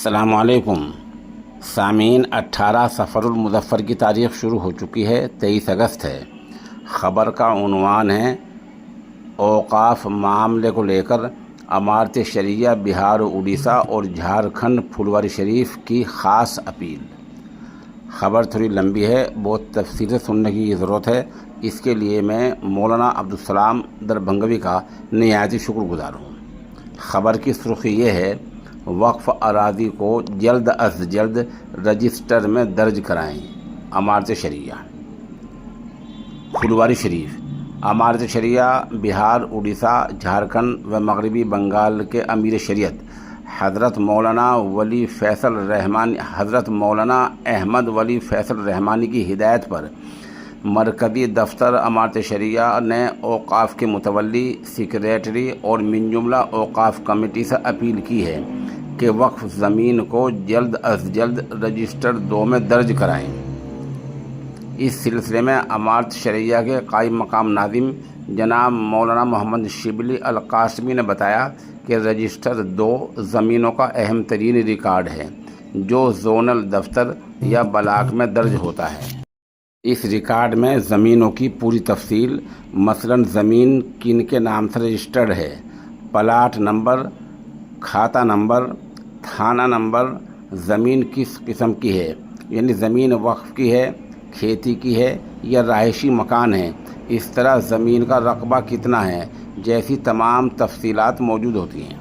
السلام علیکم سامعین، 18 سفر المظفر کی تاریخ شروع ہو چکی ہے، 23 اگست ہے۔ خبر کا عنوان ہے اوقاف معاملے کو لے کر امارت شریعہ بہار و اڑیسہ اور جھارکھنڈ پھلواری شریف کی خاص اپیل۔ خبر تھوڑی لمبی ہے، بہت تفصیل سے سننے کی ضرورت ہے، اس کے لیے میں مولانا عبدالسلام دربھنگوی کا نہایت شکر گزار ہوں۔ خبر کی سرخی یہ ہے، وقف اراضی کو جلد از جلد رجسٹر میں درج کرائیں۔ امارت شریعہ پھلواری شریف۔ امارت شریعہ بہار، اڑیسہ، جھارکھنڈ و مغربی بنگال کے امیر شریعت حضرت مولانا احمد ولی فیصل رحمانی کی ہدایت پر مرکزی دفتر امارت شریعہ نے اوقاف کے متولی سیکریٹری اور من جملہ اوقاف کمیٹی سے اپیل کی ہے کہ وقف زمین کو جلد از جلد رجسٹر 2 میں درج کرائیں۔ اس سلسلے میں امارت شریعہ کے قائم مقام ناظم جناب مولانا محمد شبلی القاسمی نے بتایا کہ رجسٹر 2 زمینوں کا اہم ترین ریکارڈ ہے جو زونل دفتر یا بلاک میں درج ہوتا ہے۔ اس ریکارڈ میں زمینوں کی پوری تفصیل، مثلاً زمین کن کے نام سے رجسٹرڈ ہے، پلاٹ نمبر، کھاتہ نمبر، تھانہ نمبر، زمین کس قسم کی ہے، یعنی زمین وقف کی ہے، کھیتی کی ہے یا رہائشی مکان ہے، اس طرح زمین کا رقبہ کتنا ہے جیسی تمام تفصیلات موجود ہوتی ہیں۔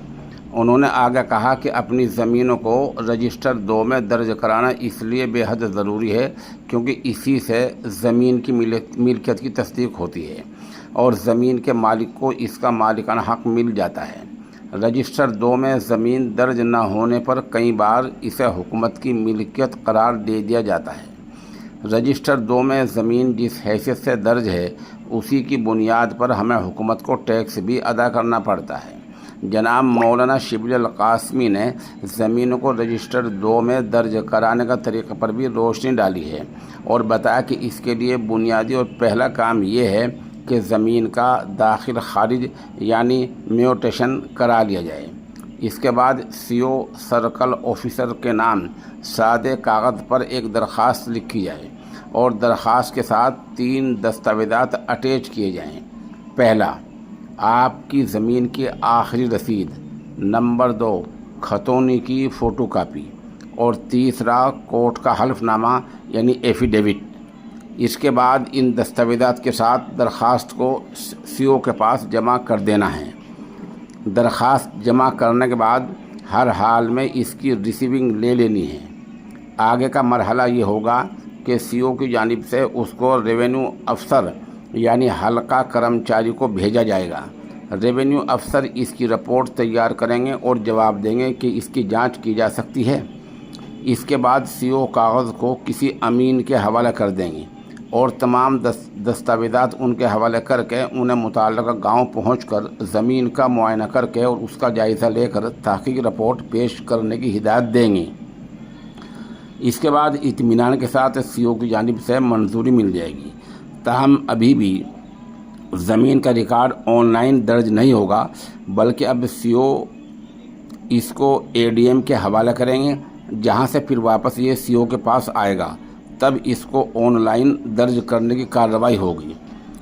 انہوں نے آگے کہا کہ اپنی زمینوں کو رجسٹر 2 میں درج کرانا اس لیے بے حد ضروری ہے کیونکہ اسی سے زمین کی ملکیت کی تصدیق ہوتی ہے اور زمین کے مالک کو اس کا مالکانہ حق مل جاتا ہے۔ رجسٹر 2 میں زمین درج نہ ہونے پر کئی بار اسے حکومت کی ملکیت قرار دے دیا جاتا ہے۔ رجسٹر 2 میں زمین جس حیثیت سے درج ہے اسی کی بنیاد پر ہمیں حکومت کو ٹیکس بھی ادا کرنا پڑتا ہے۔ جناب مولانا شبلی القاسمی نے زمینوں کو رجسٹر 2 میں درج کرانے کا طریقہ پر بھی روشنی ڈالی ہے اور بتایا کہ اس کے لیے بنیادی اور پہلا کام یہ ہے کہ زمین کا داخل خارج یعنی میوٹیشن کرا لیا جائے۔ اس کے بعد CO سرکل آفیسر کے نام سادے کاغذ پر ایک درخواست لکھی جائے اور درخواست کے ساتھ 3 دستاویزات اٹیچ کیے جائیں۔ پہلا، آپ کی زمین کی آخری رسید۔ نمبر 2، خطونی کی فوٹو کاپی، اور تیسرا کورٹ کا حلف نامہ یعنی ایفیڈیوٹ۔ اس کے بعد ان دستاویزات کے ساتھ درخواست کو CO کے پاس جمع کر دینا ہے۔ درخواست جمع کرنے کے بعد ہر حال میں اس کی ریسیونگ لے لینی ہے۔ آگے کا مرحلہ یہ ہوگا کہ CO کی جانب سے اس کو ریونیو افسر یعنی حلقہ کرمچاری کو بھیجا جائے گا۔ ریونیو افسر اس کی رپورٹ تیار کریں گے اور جواب دیں گے کہ اس کی جانچ کی جا سکتی ہے۔ اس کے بعد CO کاغذ کو کسی امین کے حوالہ کر دیں گے اور تمام دستاویزات ان کے حوالے کر کے انہیں متعلقہ گاؤں پہنچ کر زمین کا معائنہ کر کے اور اس کا جائزہ لے کر تحقیقی رپورٹ پیش کرنے کی ہدایت دیں گے۔ اس کے بعد اطمینان کے ساتھ CO کی جانب سے منظوری مل جائے گی۔ تاہم ابھی بھی زمین کا ریکارڈ آن لائن درج نہیں ہوگا بلکہ اب CO اس کو ADM کے حوالہ کریں گے جہاں سے پھر واپس یہ CO کے پاس آئے گا، تب اس کو آن لائن درج کرنے کی کارروائی ہوگی۔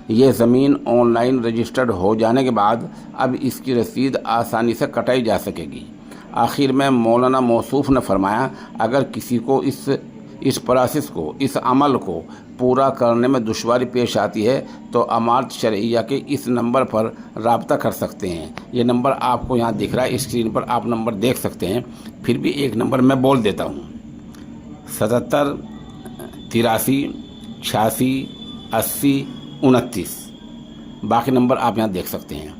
یہ زمین آن لائن رجسٹرڈ ہو جانے کے بعد اب اس کی رسید آسانی سے کٹائی جا سکے گی۔ آخر میں مولانا موصوف نے فرمایا، اگر کسی کو اس پروسیس کو، اس عمل کو پورا کرنے میں دشواری پیش آتی ہے تو امارت شرعیہ کے اس نمبر پر رابطہ کر سکتے ہیں۔ یہ نمبر آپ کو یہاں دکھ رہا ہے، اسکرین پر آپ نمبر دیکھ سکتے ہیں۔ پھر بھی ایک نمبر میں بول دیتا ہوں، 77 83 86 80 29۔ باقی نمبر آپ یہاں دیکھ سکتے ہیں۔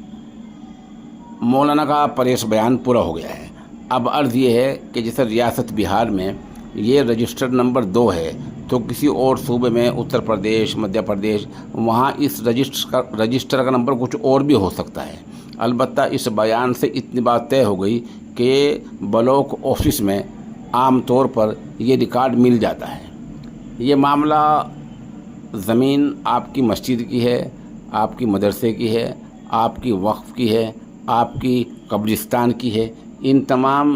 مولانا کا پریس بیان پورا ہو گیا ہے۔ اب عرض یہ ہے کہ جیسے ریاست بہار میں یہ رجسٹر نمبر 2 ہے تو کسی اور صوبے میں اتر پردیش، مدھیہ پردیش، وہاں اس رجسٹر کا نمبر کچھ اور بھی ہو سکتا ہے۔ البتہ اس بیان سے اتنی بات طے ہو گئی کہ بلاک آفس میں عام طور پر یہ ریکارڈ مل جاتا ہے۔ یہ معاملہ زمین آپ کی مسجد کی ہے، آپ کی مدرسے کی ہے، آپ کی وقف کی ہے، آپ کی قبرستان کی ہے، ان تمام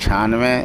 96